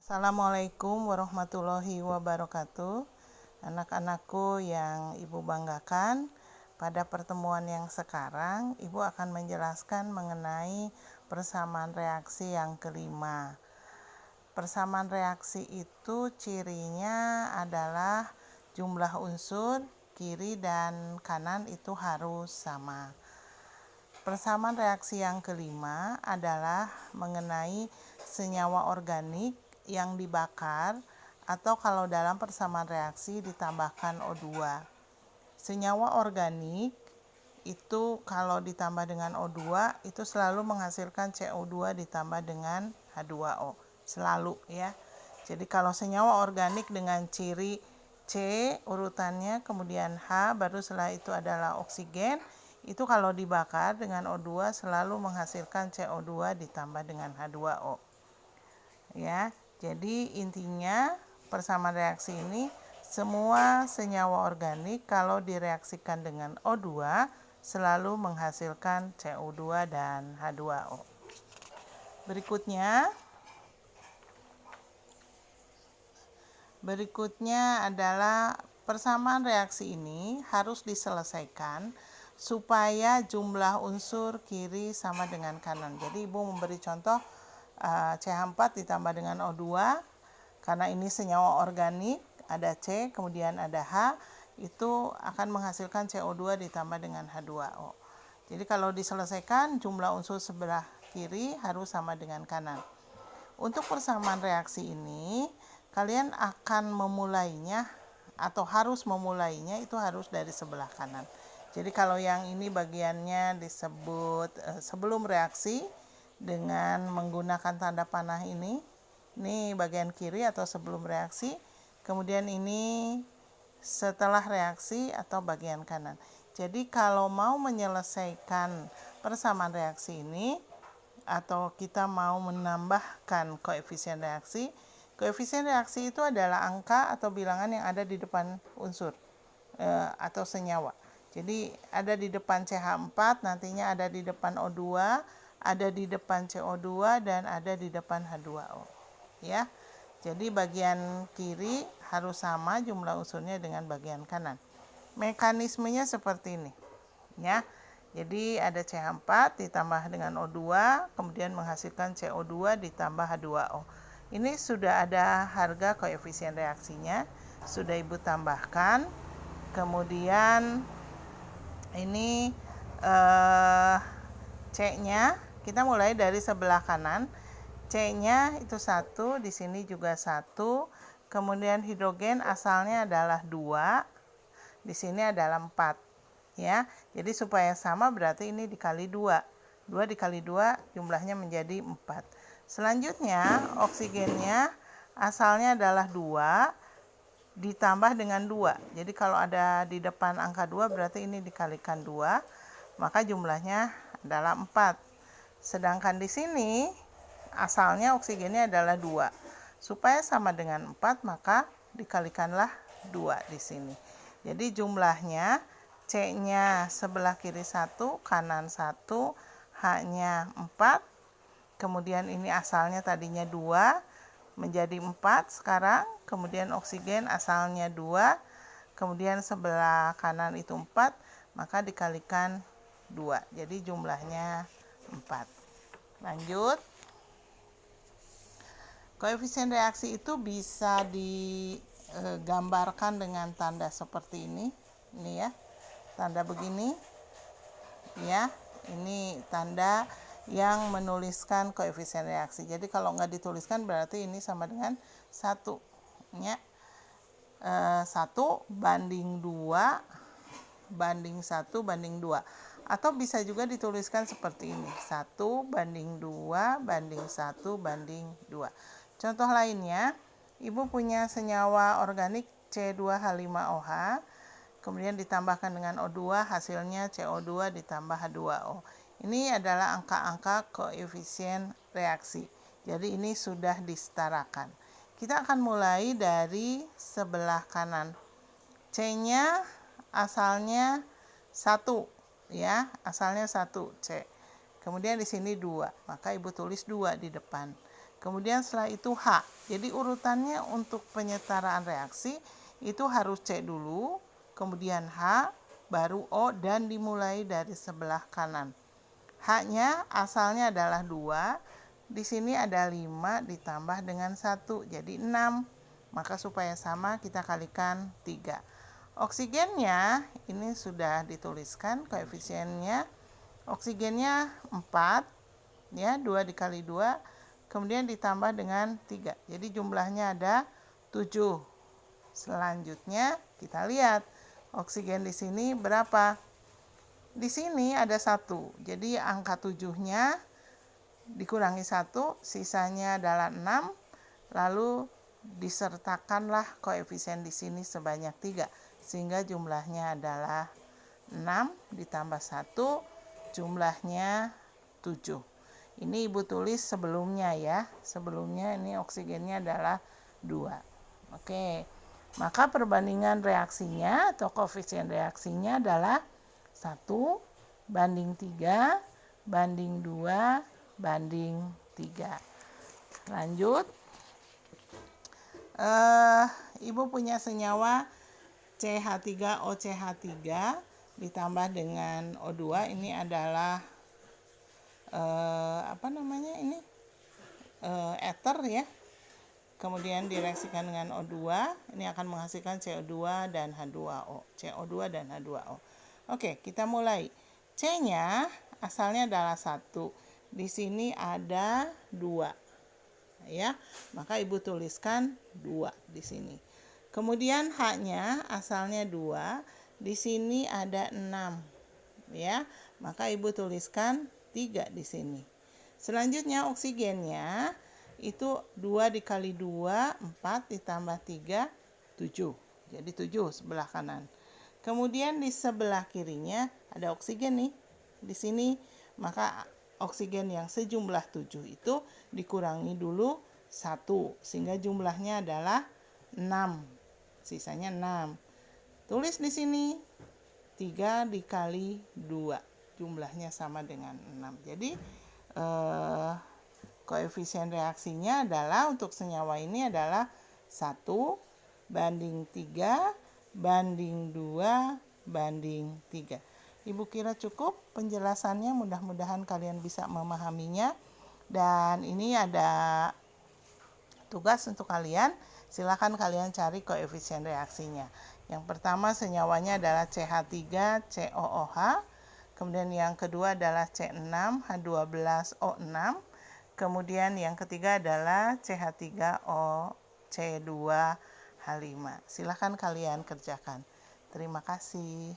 Assalamualaikum warahmatullahi wabarakatuh. Anak-anakku yang Ibu banggakan, pada pertemuan yang sekarang Ibu akan menjelaskan mengenai persamaan reaksi yang kelima. Persamaan reaksi itu cirinya adalah jumlah unsur kiri dan kanan itu harus sama. Persamaan reaksi yang kelima adalah mengenai senyawa organik yang dibakar atau kalau dalam persamaan reaksi ditambahkan O2. Senyawa organik itu kalau ditambah dengan O2 itu selalu menghasilkan CO2 ditambah dengan H2O. Selalu ya. Jadi kalau senyawa organik dengan ciri C urutannya, kemudian H, baru setelah itu adalah oksigen. Itu kalau dibakar dengan O2 selalu menghasilkan CO2 ditambah dengan H2O. Ya, jadi intinya persamaan reaksi ini semua senyawa organik kalau direaksikan dengan O2 selalu menghasilkan CO2 dan H2O. Berikutnya adalah persamaan reaksi ini harus diselesaikan supaya jumlah unsur kiri sama dengan kanan. Jadi Ibu memberi contoh CH4 ditambah dengan O2, karena ini senyawa organik, ada C, kemudian ada H, itu akan menghasilkan CO2 ditambah dengan H2O. Jadi kalau diselesaikan, jumlah unsur sebelah kiri harus sama dengan kanan. Untuk persamaan reaksi ini, kalian akan memulainya atau harus memulainya itu harus dari sebelah kanan. Jadi kalau yang ini bagiannya disebut sebelum reaksi dengan menggunakan tanda panah ini bagian kiri atau sebelum reaksi, kemudian ini setelah reaksi atau bagian kanan. Jadi kalau mau menyelesaikan persamaan reaksi ini atau kita mau menambahkan koefisien reaksi itu adalah angka atau bilangan yang ada di depan unsur atau senyawa. Jadi ada di depan CH4, nantinya ada di depan O2, ada di depan CO2, dan ada di depan H2O. Ya. Jadi bagian kiri harus sama jumlah unsurnya dengan bagian kanan. Mekanismenya seperti ini. Ya. Jadi ada CH4 ditambah dengan O2, kemudian menghasilkan CO2 ditambah H2O. Ini sudah ada harga koefisien reaksinya, sudah Ibu tambahkan. Kemudian ini C-nya, kita mulai dari sebelah kanan. C-nya itu 1, di sini juga 1. Kemudian hidrogen asalnya adalah 2, di sini adalah 4. Ya, jadi supaya sama berarti ini dikali 2. 2 dikali 2 jumlahnya menjadi 4. Selanjutnya oksigennya asalnya adalah 2 ditambah dengan 2. Jadi kalau ada di depan angka 2 berarti ini dikalikan 2, maka jumlahnya adalah 4. Sedangkan di sini asalnya oksigennya adalah 2. Supaya sama dengan 4 maka dikalikanlah 2 di sini. Jadi jumlahnya C-nya sebelah kiri 1, kanan 1, H-nya 4. Kemudian ini asalnya tadinya 2 menjadi 4 sekarang. Kemudian oksigen asalnya 2, kemudian sebelah kanan itu 4, maka dikalikan 2. Jadi jumlahnya 4. Lanjut. Koefisien reaksi itu bisa digambarkan dengan tanda seperti ini. Ini ya. Tanda begini ya, ini tanda yang menuliskan koefisien reaksi. Jadi kalau nggak dituliskan berarti ini sama dengan 1 ya. 1 banding 2 banding 1 banding 2, atau bisa juga dituliskan seperti ini, 1 banding 2 banding 1 banding 2. Contoh lainnya, Ibu punya senyawa organik C2H5OH, kemudian ditambahkan dengan O2, hasilnya CO2 ditambah H2O. Ini adalah angka-angka koefisien reaksi. Jadi ini sudah disetarakan. Kita akan mulai dari sebelah kanan. C-nya asalnya 1 ya, asalnya 1 C. Kemudian di sini 2, maka Ibu tulis 2 di depan. kemudian setelah itu H. Jadi urutannya untuk penyetaraan reaksi itu harus C dulu, kemudian H, baru O, dan dimulai dari sebelah kanan. H-nya asalnya adalah 2, di sini ada 5 ditambah dengan 1, jadi 6. Maka supaya sama kita kalikan 3. Oksigennya ini sudah dituliskan koefisiennya. Oksigennya 4, ya, 2 dikali 2, kemudian ditambah dengan 3. Jadi jumlahnya ada 7. Selanjutnya kita lihat oksigen di sini berapa. Di sini ada 1, jadi angka 7-nya dikurangi 1, sisanya adalah 6, lalu disertakanlah koefisien di sini sebanyak 3, sehingga jumlahnya adalah 6 ditambah 1, jumlahnya 7. Ini Ibu tulis sebelumnya ya, sebelumnya ini oksigennya adalah 2. Oke, maka perbandingan reaksinya atau koefisien reaksinya adalah 1 banding 3 banding 2 banding 3. Lanjut, Ibu punya senyawa CH3OCH3 ditambah dengan O2. Ini adalah ether ya. Kemudian direaksikan dengan O2, ini akan menghasilkan CO2 dan H2O. CO2 dan H2O. Oke, kita mulai. C-nya asalnya adalah 1. Di sini ada 2. Ya, maka Ibu tuliskan 2 di sini. Kemudian H-nya asalnya 2. Di sini ada 6. Ya, maka Ibu tuliskan 3 di sini. Selanjutnya oksigennya itu 2 dikali 2, 4 ditambah 3, 7. Jadi 7 sebelah kanan. Kemudian di sebelah kirinya ada oksigen nih. Di sini maka oksigen yang sejumlah 7 itu dikurangi dulu 1, sehingga jumlahnya adalah 6. Sisanya 6. Tulis di sini 3 dikali 2. Jumlahnya sama dengan 6. Jadi koefisien reaksinya adalah untuk senyawa ini adalah 1 banding 3 banding 2 banding 3. Ibu kira cukup penjelasannya, mudah-mudahan kalian bisa memahaminya. Dan ini ada tugas untuk kalian, silakan kalian cari koefisien reaksinya. Yang pertama senyawanya adalah CH3COOH, kemudian yang kedua adalah C6H12O6, kemudian yang ketiga adalah CH3OC2H5. Silakan kalian kerjakan. Terima kasih.